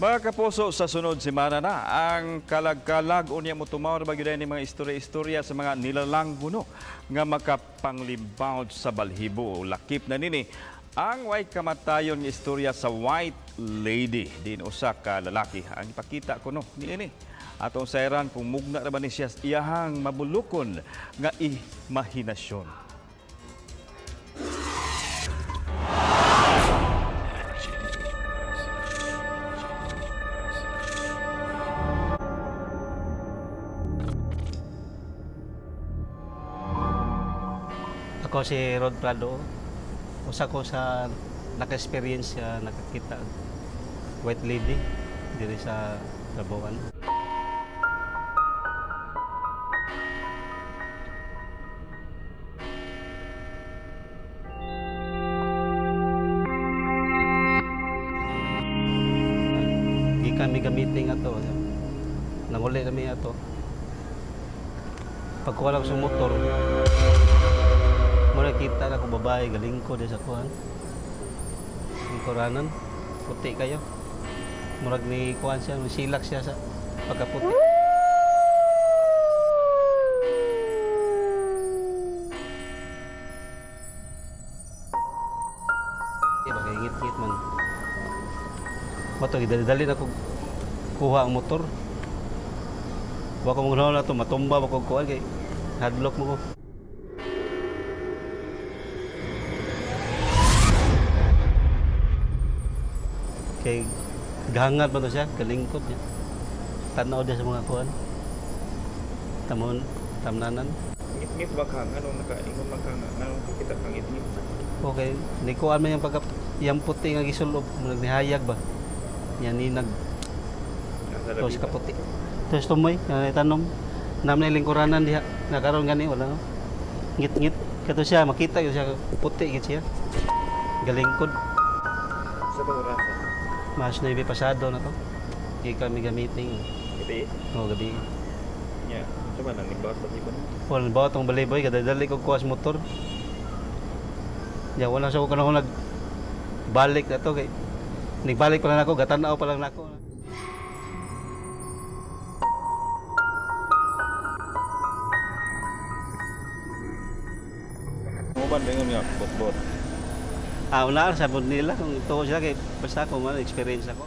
Mga kapuso, sa sunod semana na ang kalag-kalag unya mo tumaw na bagyo ni mga istorya-istorya sa mga nilalang guno nga makapanglimbawd sa balhibo. Lakip na nini ang way kamatayon nga istorya sa White Lady. Din usa ka lalaki ang ipakita ko no niini. Atong sayran kung mugna na ba ni siya iyahang mabulukon nga imahinasyon. Ako si Rod Prado. Usa ko sa naka-experience nakakita White Lady diri sa Labuan. Kami gamitin ato. Nanguli kami ato. Pagkuha lang sa motor, muna kita na kung babae, galing ko din sa kuhan. Ang koranan, puti kayo. Murag ni kuhan siya, silak siya sa pagkaputi. Bakingit-ngit man. Mato, dali na ko kuha ang motor. Baka mong na ito, matumba, baka kuha kay hadlock mo ko. Kay gahangat ba ito siya, kalingkod niya. Tanaw din sa mga kuhan. Tamnanan. Ngit-ngit ba kang, anong nakaingon man kang, anong kita kang ngit-ngit? Okay, ni kuhan man yung puti nga gisulob, nihayag ba? Yan ninag. Tapos kaputi. Tapos tumoy, tanom. Naman na lingkuranan diha. Nakaroon gani, wala no? Ngit-ngit. Kato siya, makita yun siya, puti git siya. Galingkod. Sa bang oras? Mas na ibi pasado na to. Hindi kami gamitin. Gabi? Oo, gabi. Yeah. Saan nang nimbawat sa ibon? Wala, bawa itong baliboy, kadadali ko kuha sa motor. Yan, wala siya ko kanang nagbalik na to. Nagbalik pa lang ako, gatanaw pa lang na ako. Muban dengan niya, bot-bot. Una sa nila kung ito sila kay basta ko man experience ako.